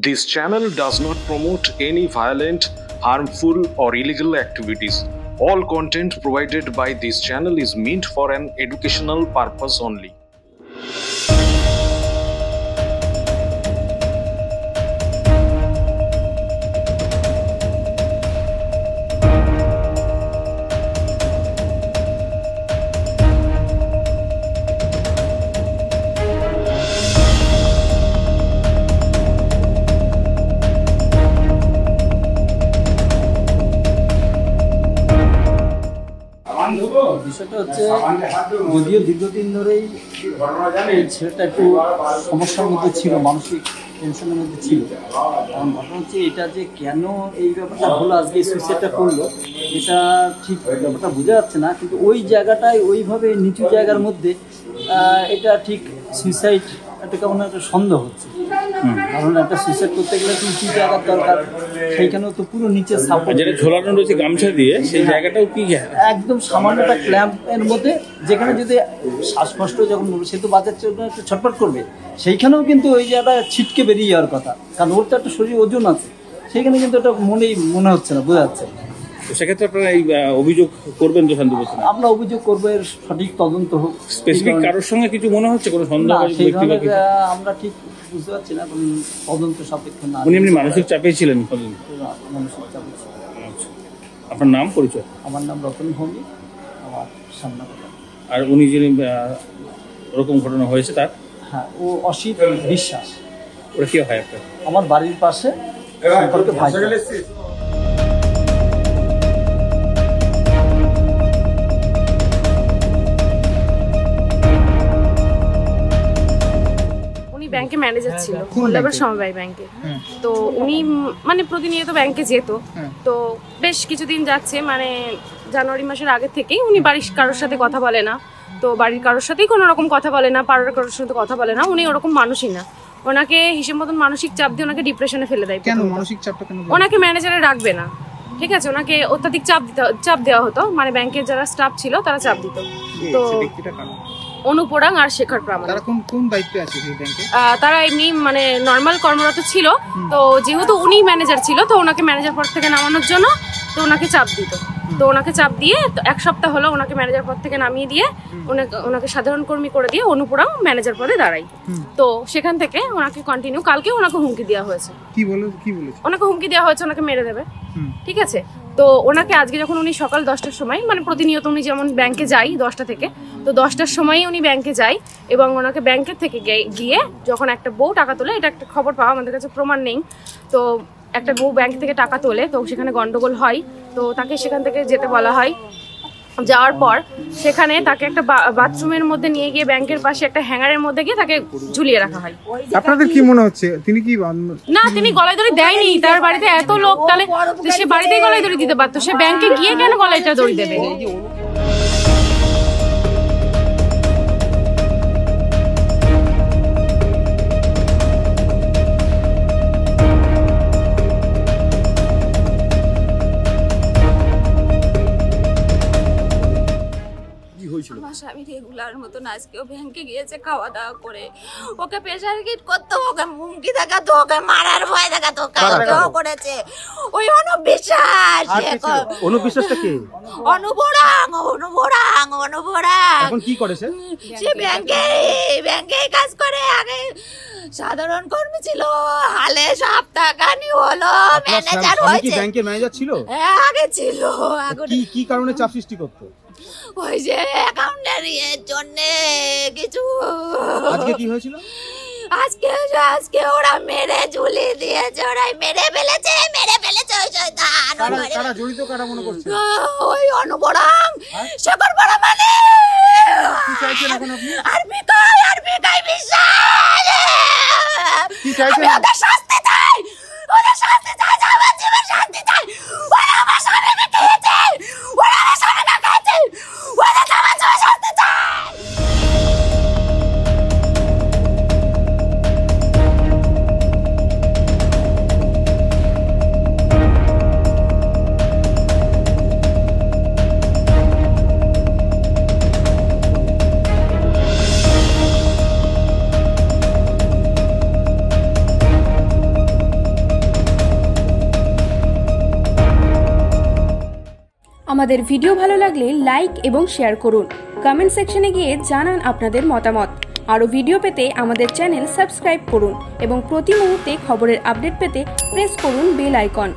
This channel does not promote any violent, harmful, or illegal activities. All content provided by this channel is meant for an educational purpose only. বিষয়টা হচ্ছে যদিও দীর্ঘদিন ধরেই ছেলেটা একটু সমস্যার মধ্যে ছিল, মানসিক টেনশনের মধ্যে ছিল। কারণ ঘটনা হচ্ছে এটা যে কেন এই ব্যাপারটা হলো, আজকে সুইসাইডটা করলো, এটা ঠিক ব্যাপারটা বোঝা যাচ্ছে না। কিন্তু ওই জায়গাটায় ওইভাবে নিচু জায়গার মধ্যে এটা ঠিক সুইসাইড একটা কেমন একটা সন্দেহ হচ্ছে। কারণ একটা সুইসাইড করতে গেলে তো উঁচু জায়গার দরকার, সেইখানেও তো পুরো নিচে সাপোর্ট যেটা ঝোলানো রয়েছে গামছা দিয়ে, সেই জায়গাটাও কি একদম সামান্য একটা ক্ল্যাম্পের মধ্যে, যেখানে যদি শ্বাসকষ্ট যখন সে তো বাচ্চার জন্য একটু ছটফট করবে, সেইখানেও কিন্তু ওই জায়গাটা ছিটকে বেরিয়ে যাওয়ার কথা। কারণ ওর তো একটা শরীর ওজন আছে, সেইখানে কিন্তু এটা মনে হচ্ছে না, বোঝা যাচ্ছে। তো সেক্ষেত্রে আপনারা এই অভিযোগ করবেন তো শান্তি বলছেন? আমরা অভিযোগ করবো, এর সঠিক তদন্ত হোক। স্পেসিফিক কারোর সঙ্গে কিছু মনে হচ্ছে কোনো সন্দেহ? আমরা ঠিক বুঝতে পারছি না, কারণ তদন্ত সাপেক্ষ না। উনি এমনি মানসিক চাপে ছিলেন? মানসিক চাপে ছিলেন। আপনার নাম, পরিচয়? আমার নাম রতন ভৌমিক, আমার সামনে। আর উনি যিনি ওরকম ঘটনা হয়েছে তার? হ্যাঁ, ও অসিত বিশ্বাস। ওরা কি হয় আপনার? আমার বাড়ির পাশে সম্পর্কে ভাই। ব্যাংকে ম্যানেজার ছিল, মোল্লাবাদ সমবায় ব্যাংকে। তো উনি মানে প্রতিনিয়ত ব্যাংকে যেত। তো বেশ কিছুদিন যাচ্ছে, মানে জানুয়ারি মাসের আগে থেকেই উনি বাড়ির কারোর সাথে কথা বলে না। তো বাড়ির কারোর সাথেই কোনো রকম কথা বলে না, পাড়ার কারোর সাথে কথা বলে না। উনি ওরকম মানুষই না। ওনাকে হিসেব মতন মানসিক চাপ দিয়ে ওনাকে ডিপ্রেশনে ফেলে দেয়। কেন মানসিক চাপটা কেন? ওনাকে ম্যানেজারে রাখবে না, ঠিক আছে, ওনাকে অত্যাধিক চাপ দেওয়া হতো। মানে ব্যাংকের যারা স্টাফ ছিল তারা চাপ দিত। তো অনুপরাং আর শেখর প্রামাণিক, তারা কোন দায়িত্বে আছে এই ব্যাংকে? তারা এমনি মানে নর্মাল কর্মরত ছিল। তো যেহেতু উনি ম্যানেজার ছিল, তো ওনাকে ম্যানেজার পদ থেকে নামানোর জন্য তো ওনাকে চাপ দিত। তো ওনাকে চাপ দিয়ে এক সপ্তাহ হলো ওনাকে ম্যানেজার পদ থেকে নামিয়ে দিয়ে ওনাকে সাধারণ কর্মী করে দিয়ে অনুপরাং ম্যানেজার পদে দাঁড়াই। তো সেখান থেকে ওনাকে কন্টিনিউ কালকে ওনাকে হুমকি দেওয়া হয়েছে। কি বলেছে? ওনাকে হুমকি দেওয়া হয়েছে ওনাকে মেরে দেবে, ঠিক আছে। তো ওনাকে আজকে যখন উনি সকাল 10টার সময়, মানে প্রতিনিয়ত উনি যেমন ব্যাংকে যাই 10টা থেকে, তো 10টার সময়ই উনি ব্যাংকে যায় এবং ওনাকে ব্যাংকের থেকে গিয়ে যখন একটা বউ টাকা তোলে, এটা একটা খবর পাওয়া, আমাদের কাছে প্রমাণ নেই। তো একটা বউ ব্যাংক থেকে টাকা তোলে, তো সেখানে গন্ডগোল হয়। তো তাকে সেখান থেকে যেতে বলা হয়। যাওয়ার পর সেখানে তাকে একটা বাথরুমের মধ্যে নিয়ে গিয়ে ব্যাংকের পাশে একটা হ্যাঙ্গারের মধ্যে গিয়ে তাকে ঝুলিয়ে রাখা হয়। আপনাদের কি মনে হচ্ছে তিনি কি না, তিনি গলায় দড়ি দেয়নি। তার বাড়িতে এত লোক, তাহলে সে বাড়িতেই গলায় দড়ি দিতে পারতো। সে ব্যাংকে গিয়ে কেন গলায়টা দড়ি দেবে? আমার স্বামী রেগুলার মতন আজকেও ব্যাংকে গিয়েছে খাওয়া দাওয়া করে। ওকে প্রেশার কিট করতো, ওকে হুমকি দেখাতো, ওকে মারার ভয় দেখাতো, কালকেও করেছে। ওই অনুবিশ্বাস। অনুবিশ্বাসটা কি? অনুপরাং এখন কি করেছে? সে ব্যাংকে কাজ করে। আগে সাধারণ কর্মী ছিল, হালে সপ্তাহখানি হলো ম্যানেজার হয়েছে। ব্যাংকের ম্যানেজার ছিল? হ্যাঁ, আগে ছিল। কি কারণে চাপ সৃষ্টি করতো? ওই যে অ্যাকাউন্টের জন্য কিছু। আজকে কি হয়েছিল? আজকে ওরা মেরে ঝুলিয়ে দিয়েছে, ওরাই মেরে ফেলেছে ওই শয়তান। কারা জড়িত, কারা মনে করছে? ওই অনুপরাং, শেখর প্রামাণিক। কি চাইছেন এখন আপনি? আর বিকাই বিশ্বাস। কি চাইছেন? ওদের শাস্তি চাই, আমার জীবন শান্তি চাই। ওরা আমার স্বামীকে খেয়েছে, ওরা আমার স্বামীকে খেয়েছে, ওরা আমার জীবন শান্তি চাই। আমাদের ভিডিও ভালো লাগলে লাইক এবং শেয়ার করুন। কমেন্ট সেকশনে গিয়ে জানান আপনাদের মতামত। আরও ভিডিও পেতে আমাদের চ্যানেল সাবস্ক্রাইব করুন এবং প্রতি মুহূর্তে খবরের আপডেট পেতে প্রেস করুন বেল আইকন।